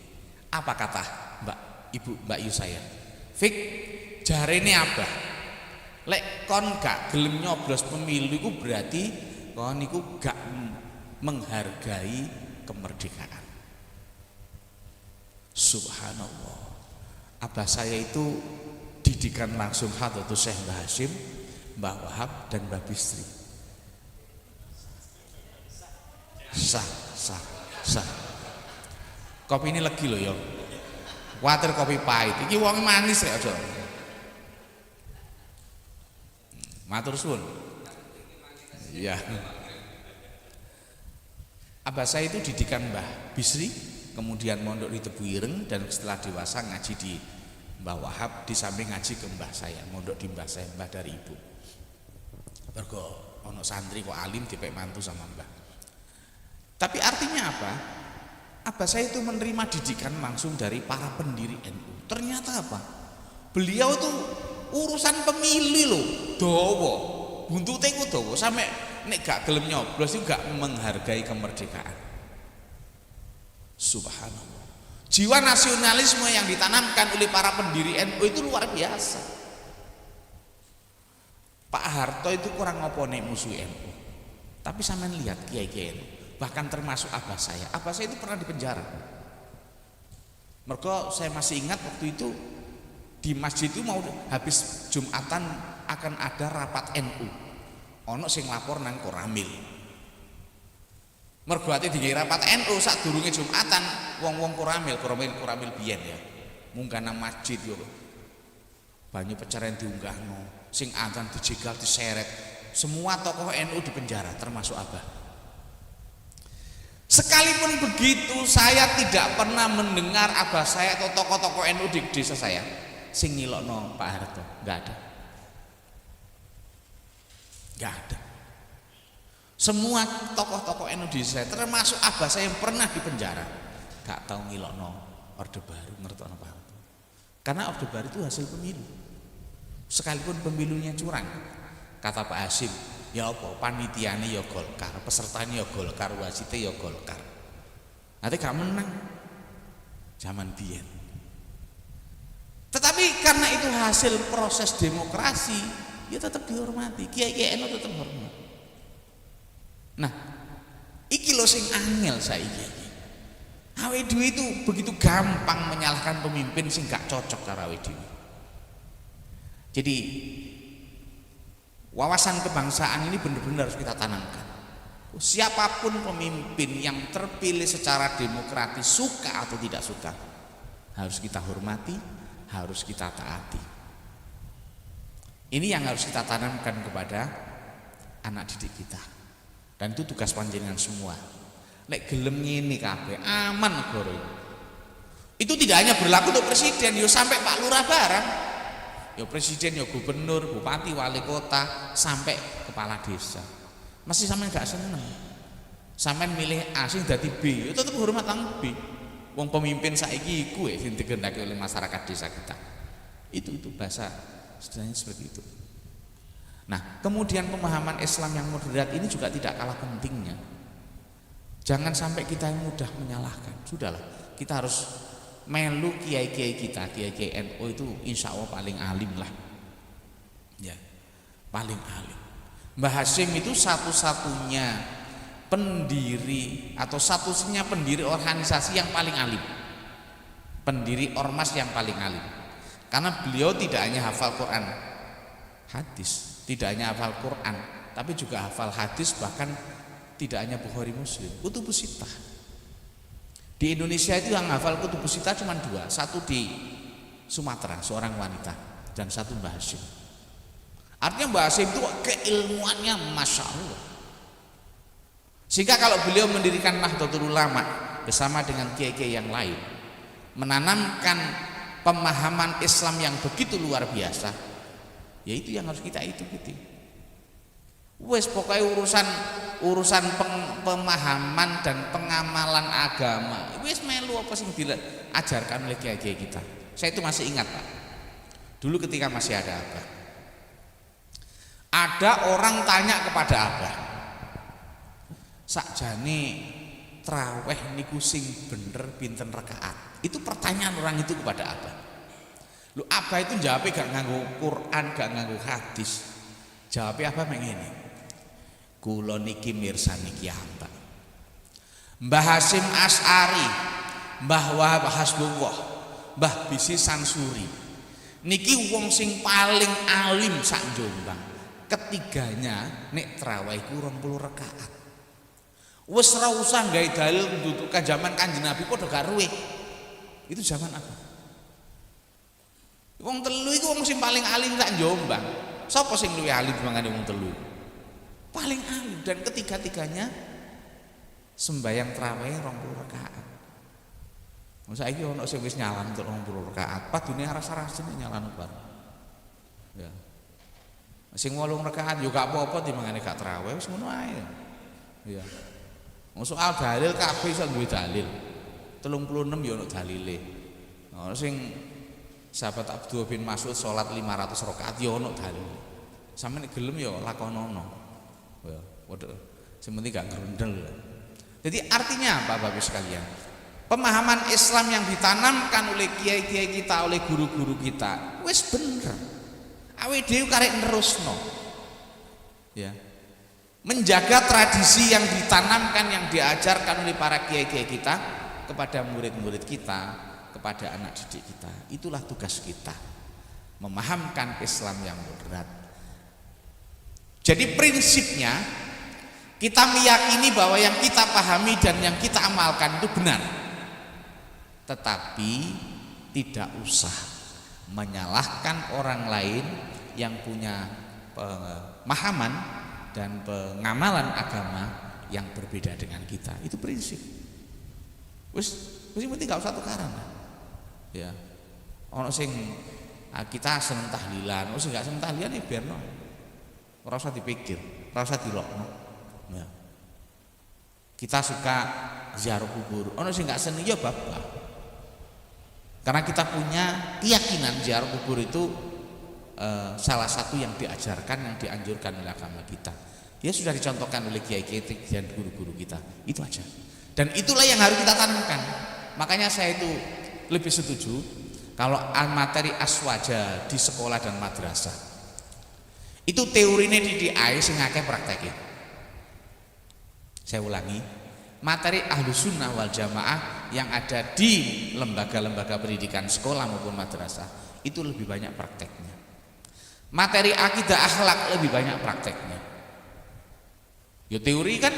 Apa kata Mbak Yu saya? "Fik, jarene Abah, lek kon gak gelem nyoblos pemilu iku berarti kon iku gak menghargai kemerdekaan." Subhanallah. Abah saya itu didikan langsung Hadratus Syekh Mbah Hashim, Mbah Wahab dan Mbah Bisri. Sah. Kopi ini legi loh ya. Water kopi pahit. Iki wong manis ya aja. Matur suwun. Iya. Abah saya itu didikan Mbah Bisri, kemudian mondok di Tebu Ireng, dan setelah dewasa ngaji di Mbah Wahab, di samping ngaji ke mbah saya, mondok di mbah saya, mbah dari ibu. Mergo ono santri kok alim dipek mantu sama mbah. Tapi artinya apa? Abah saya itu menerima didikan langsung dari para pendiri NU. Ternyata apa? Beliau itu urusan pemilu loh, dawa, buntute ku dawa, sampai nek gak gelem nyoblos itu gak menghargai kemerdekaan. Subhanallah. Jiwa nasionalisme yang ditanamkan oleh para pendiri NU itu luar biasa. Pak Harto itu kurang ngopone musuh NU. Tapi sampean lihat kiai-kiai NU, bahkan termasuk abah saya itu pernah dipenjara. Mergo saya masih ingat waktu itu di masjid itu mau habis Jumatan akan ada rapat NU. Ono sing lapor nang Koramil. Mergo ate dingi rapat NU sak durunge Jumatan, wong-wong Koramil biyen ya. Munggah nang masjid yo. Banyu pencarian diunggahno, sing adzan dijegal diseret. Semua tokoh NU dipenjara termasuk Abah. Sekalipun begitu, saya tidak pernah mendengar Abah saya atau tokoh-tokoh NU di desa saya sing ngilokno Pak Harto, enggak ada. Enggak ada. Semua tokoh-tokoh NU di saya, termasuk Abah saya yang pernah dipenjara, gak tahu ngilokno Orde Baru, ngertokno Pak Harto. Karena Orde Baru itu hasil pemilu. Sekalipun pemilunya curang, kata Pak Hashim, ya apa, panitiane ya Golkar, pesertanya ya Golkar, wasite ya Golkar. Nanti gak menang zaman biyen. Tetapi karena itu hasil proses demokrasi, ya tetap dihormati. Kiai-kiai NU tetap hormat. Nah, iki lho sing angel saiki. Awake dhewe itu begitu gampang menyalahkan pemimpin sing gak cocok karo awake dhewe. Jadi wawasan kebangsaan ini benar-benar harus kita tanamkan. Siapapun pemimpin yang terpilih secara demokratis, suka atau tidak suka, harus kita hormati, harus kita taati. Ini yang harus kita tanamkan kepada anak didik kita. Dan itu tugas panjenengan semua. Nek gelem ngene kabeh aman negara ini. Itu tidak hanya berlaku untuk presiden, yo sampai Pak Lurah barang. Yo presiden, yo gubernur, bupati, wali kota, sampai kepala desa. Masih sampean gak seneng. Sampean milih A sing dadi B, yo tetep hormat nang B. Wong pemimpin saiki iku sing digendaki oleh masyarakat desa kita. Itu bahasa sebenarnya seperti itu. Nah, kemudian pemahaman Islam yang moderat ini juga tidak kalah pentingnya. Jangan sampai kita yang mudah menyalahkan. Sudahlah, kita harus melu kiai-kiai kita, kiai-kiai NU itu insya Allah paling alim lah. Ya, paling alim. Mbah Hashim itu satu-satunya pendiri atau satu-satunya pendiri organisasi yang paling alim. Pendiri ormas yang paling alim. Karena beliau tidak hanya hafal Quran, hadis. tidak hanya hafal Quran, tapi juga hafal hadis, bahkan tidak hanya Bukhari Muslim, kutubus sittah. Di Indonesia itu yang hafal kutubus sittah cuma 2, satu di Sumatera seorang wanita dan satu Mbah Hasyim. Artinya Mbah Hasyim itu keilmuannya Masya Allah. Sehingga kalau beliau mendirikan Nahdlatul Ulama bersama dengan kiai-kiai yang lain, menanamkan pemahaman Islam yang begitu luar biasa, yaitu yang harus kita ikuti. Wes pokoknya urusan pemahaman dan pengamalan agama, wes melu apa sing diajarkan oleh kiai-kiai kita. Saya itu masih ingat Pak, dulu ketika masih ada Abah, ada orang tanya kepada Abah, sakjane traweh niku sing bener pinten rakaat? Itu pertanyaan orang itu kepada Abah. Lu Abah itu jawabnya gak nganggo Quran, gak nganggo hadis. Jawabnya apa mengene? Kula niki mirsani kiambak. Mbah Hasyim Asy'ari, Mbah Wahab Hasbullah, Mbah Bisi Sansuri. Niki wong sing paling alim sak Jombang. Ketiganya nek traweh ku 20 rakaat. Wes ora usah gawe dalil ndudukan zaman Kanjeng Nabi padha karuwe. Itu zaman apa? Wong telu iku wong sing paling alim sak Jombang. Sapa sing luwih alim mangane wong telu? Paling alim, dan ketiga-tiganya sembahyang tarawih 20 rakaat. Saiki ono sing wis nyalan 20 rakaat, padune aras-arasane nyalan bareng. Ya. Sing 8 rakaat yo gak apa-apa timangane gak tarawih, wis ngono ae. Ya. Soal dalil kabeh iso duwe dalil. 36 ya ono dalile. Ono sing sahabat Abdullah bin Mas'ud salat 500 rakaat ya ono dalil. Sampeyan gelem ya lakonono. Ya, waduh, sementing gak gerundel. Jadi artinya apa Bapak sekalian? Pemahaman Islam yang ditanamkan oleh kiai-kiai kita, oleh guru-guru kita, wis bener. Awake dhewe karek nerusno. Ya. Menjaga tradisi yang ditanamkan, yang diajarkan oleh para kiai-kiai kita kepada murid-murid kita, kepada anak didik kita. Itulah tugas kita, memahamkan Islam yang moderat. Jadi prinsipnya kita meyakini bahwa yang kita pahami dan yang kita amalkan itu benar, tetapi tidak usah menyalahkan orang lain yang punya pemahaman dan pengamalan agama yang berbeda dengan kita. Itu prinsip. Wis penting gak usah tukaran. Ya. Ono sing kita seneng tahlilan, ono sing gak seneng tahlilan ya biarno. Ora usah dipikir, ora usah dilokno. Ya. Kita suka ziarah kubur, ono sing gak seneng ya bapak. Karena kita punya keyakinan ziarah kubur itu salah satu yang diajarkan, yang dianjurkan oleh agama kita. Dia sudah dicontohkan oleh kiai-kiai dan guru-guru kita. Itu aja. Dan itulah yang harus kita tanamkan. Makanya saya itu lebih setuju kalau materi aswaja di sekolah dan madrasah itu teorinya didiai sing akeh prakteke. Saya ulangi, materi Ahlus Sunnah wal Jamaah yang ada di lembaga-lembaga pendidikan sekolah maupun madrasah itu lebih banyak prakteknya. Materi akidah akhlak lebih banyak prakteknya. Yo teori kan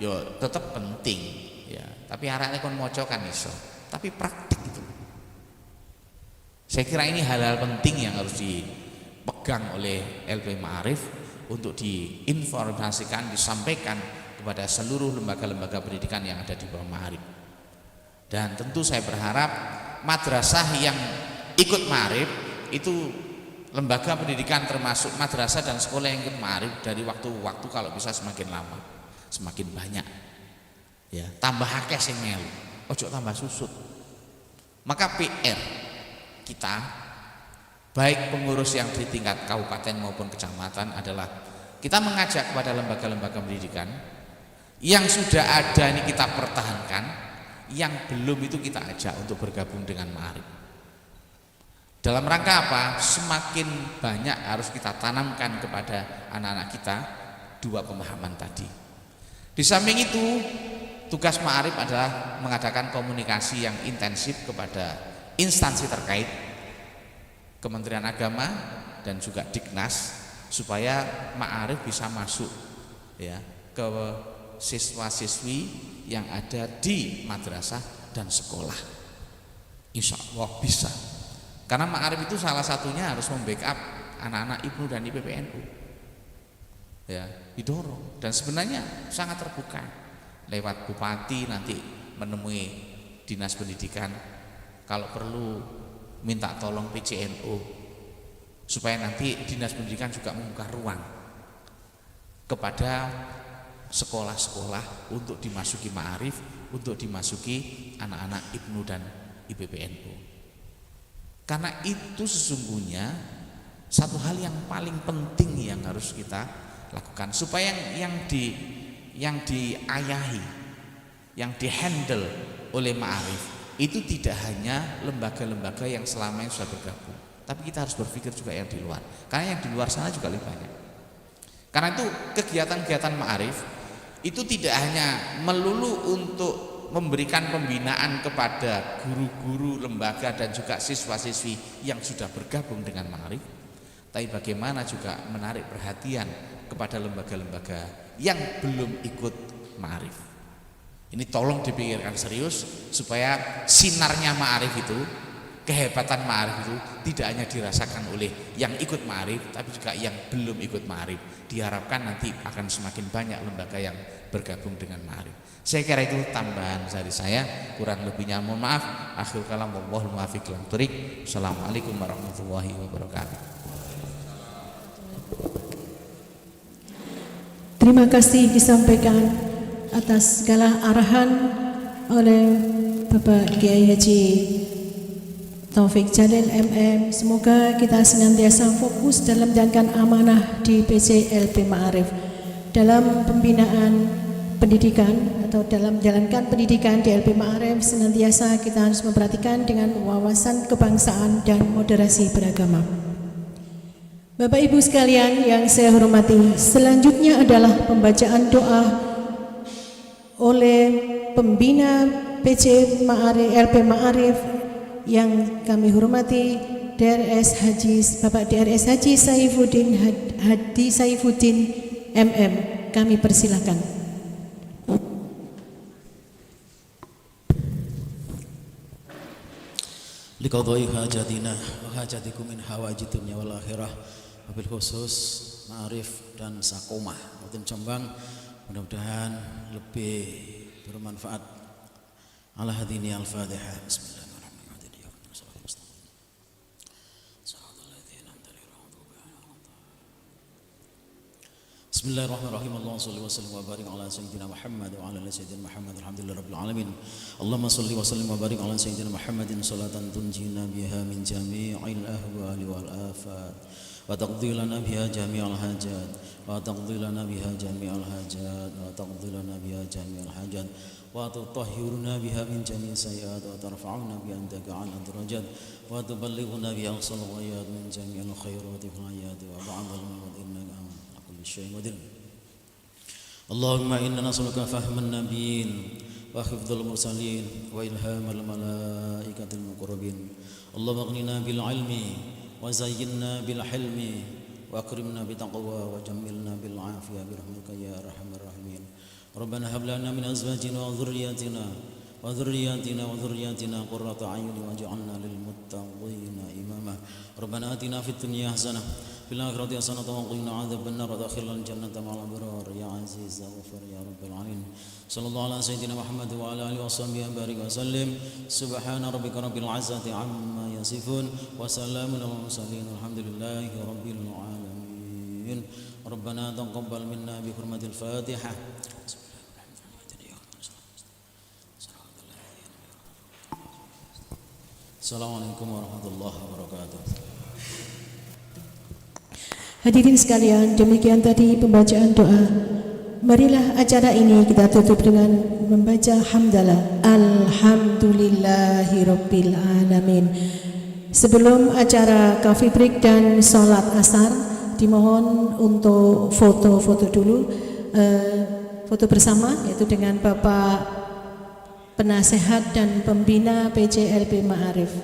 yo tetap penting ya, tapi arane kon maca kan iso, tapi praktek itu. Saya kira ini hal-hal penting yang harus dipegang oleh LP Ma'arif untuk diinformasikan, disampaikan kepada seluruh lembaga-lembaga pendidikan yang ada di bawah Ma'arif. Dan tentu saya berharap madrasah yang ikut Ma'arif itu lembaga pendidikan termasuk madrasah dan sekolah yang ikut Ma'arif dari waktu ke waktu kalau bisa semakin lama semakin banyak ya, tambah akeh sing melu, ojo tambah susut. Maka PR kita baik pengurus yang di tingkat kabupaten maupun kecamatan adalah kita mengajak kepada lembaga-lembaga pendidikan yang sudah ada ini kita pertahankan, yang belum itu kita ajak untuk bergabung dengan Ma'arif. Dalam rangka apa? Semakin banyak harus kita tanamkan kepada anak-anak kita dua pemahaman tadi. Di samping itu, tugas Ma'arif adalah mengadakan komunikasi yang intensif kepada instansi terkait, Kementerian Agama dan juga Diknas, supaya ma'arif bisa masuk ya ke siswa-siswi yang ada di madrasah dan sekolah. Insya Allah bisa. Karena ma'arif itu salah satunya harus membackup anak-anak IPNU dan IPPNU. Ya, didorong dan sebenarnya sangat terbuka. Lewat bupati nanti menemui dinas pendidikan, kalau perlu minta tolong PCNU supaya nanti dinas pendidikan juga membuka ruang kepada sekolah-sekolah untuk dimasuki ma'arif, untuk dimasuki anak-anak IPNU dan IPPNU. Karena itu sesungguhnya satu hal yang paling penting yang harus kita lakukan supaya yang diayahi, yang dihandle oleh ma'arif itu tidak hanya lembaga-lembaga yang selama ini sudah bergabung, tapi kita harus berpikir juga yang di luar, karena yang di luar sana juga lebih banyak. Karena itu kegiatan-kegiatan ma'arif itu tidak hanya melulu untuk memberikan pembinaan kepada guru-guru lembaga dan juga siswa-siswi yang sudah bergabung dengan ma'arif, tapi bagaimana juga menarik perhatian kepada lembaga-lembaga yang belum ikut ma'arif. Ini tolong dipikirkan serius supaya sinarnya ma'arif itu, kehebatan ma'arif itu tidak hanya dirasakan oleh yang ikut ma'arif, tapi juga yang belum ikut ma'arif. Diharapkan nanti akan semakin banyak lembaga yang bergabung dengan ma'arif. Saya kira itu tambahan dari saya, kurang lebihnya mohon maaf. Akhir kalam, wallahul muwaffiq ila thoriq. Assalamualaikum warahmatullahi wabarakatuh. Terima kasih disampaikan atas segala arahan oleh Bapak Kiai Haji Taufik Jalil MM. Semoga kita senantiasa fokus dalam menjalankan amanah di PC LP Ma'arif dalam pembinaan pendidikan atau dalam menjalankan pendidikan di LP Ma'arif. Senantiasa kita harus memperhatikan dengan wawasan kebangsaan dan moderasi beragama. Bapak Ibu sekalian yang saya hormati, selanjutnya adalah pembacaan doa oleh pembina PC Ma'arif, LP Ma'arif yang kami hormati, DRS Haji Bapak DRS Haji Saifuddin Hadi Saifuddin MM. Kami persilakan. Liqadai hajatina wa hajatikum min hawajid dunya wal akhirah, wabil khusus Ma'arif dan Sakomah Kabupaten Jombang, mudah-mudahan lebih bermanfaat. Ala hadini al-Fatihah. Bismillahirrahmanirrahim. Allahumma shalli wa sallim wa barik ala sayyidina Muhammad wa ala ali sayyidina Muhammad. Alhamdulillahirabbil alamin. Allahumma shalli wa sallim wa barik ala sayyidina Muhammadin salatan tunjina biha min jami'il ahwali wal afat wa taqdi lana biha jami'al hajat wa taqdi lana biha jami'al hajat wa taqdi lana biha jami'al hajat wa tutahhiruna biha min jami'is sayyi'at wa tarfa'una bi andaka 'ala darajat wa tuballighuna biha al-ghayat min jami'il khairati fil hayati wa ba'dal mawt innaka syai'in qadir. Allahumma inna nas'aluka fahman nabiyyin wa hifdzal mursalin wa ilhamal malaikatil muqarrabin. Allahumma aghnina bil ilmi wa zayyinna bil hilmi wa akrimna bit taqwa wa jammilna bil afiyah bi rahmatika ya arhamar rahimin. Rabbana hab lana min azwajina wa dhurriyyatina qurrata a'yunin waj'alna lil muttaqina imama. Rabbana atina fid dunya hasanah fil akhirati hasanatan wa qina adzabannar wa adkhilna jannata ma'al abrar ya aziz ya ghafur ya rabbal alamin. Sallallahu ala sayyidina Muhammad wa ala alihi washabbihi barik wa sallim. Subhana rabbika rabbil izzati amma yasifun wa salamun alal mursalin walhamdulillahi rabbil alamin. Rabbana taqabbal minna bi hurmatil Fatihah. Assalamualaikum warahmatullahi wabarakatuh. Hadirin sekalian, demikian tadi pembacaan doa. Marilah acara ini kita tutup dengan membaca hamdalah. Alhamdulillahirabbil alamin. Sebelum acara coffee break dan sholat asar, dimohon untuk foto-foto dulu, foto bersama, yaitu dengan Bapak Penasehat dan Pembina PCLP Ma'arif.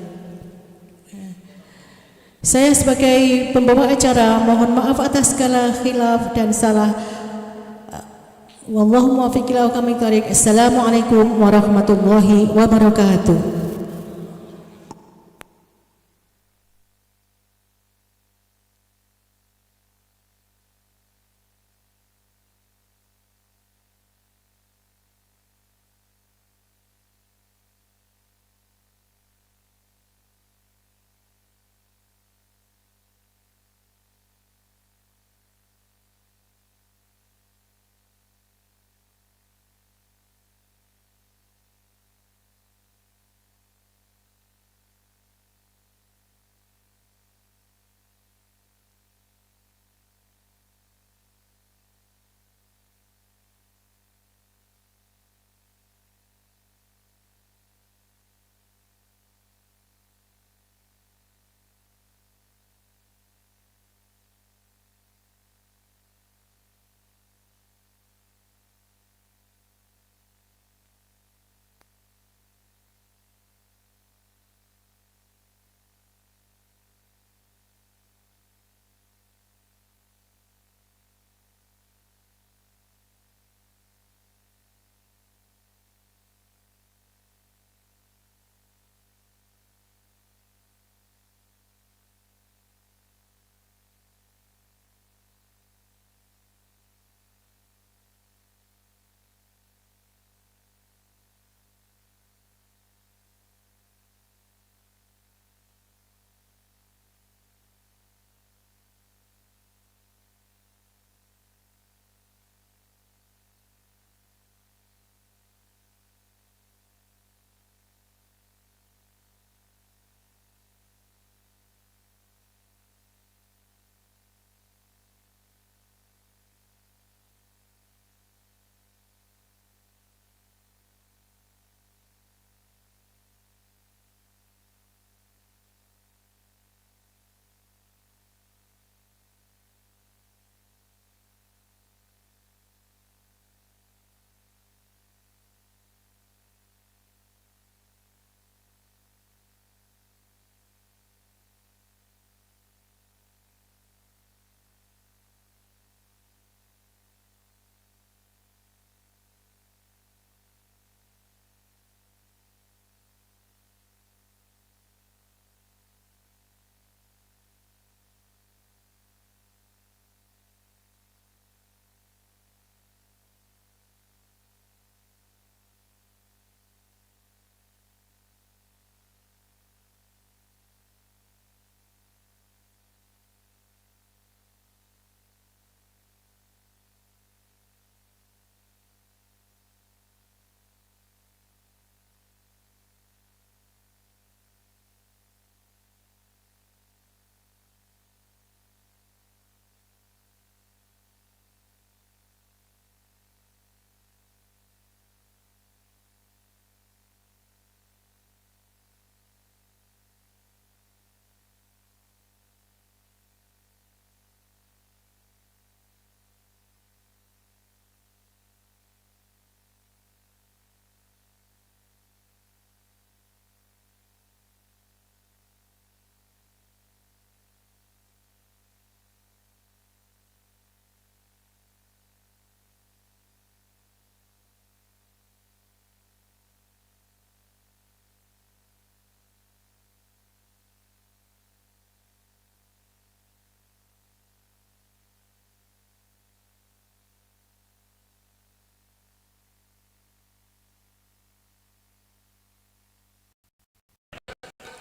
Saya sebagai pembawa acara mohon maaf atas segala khilaf dan salah. Wallahu muwaffiq ila aqwamit thoriq. Assalamualaikum warahmatullahi wabarakatuh.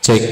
Cek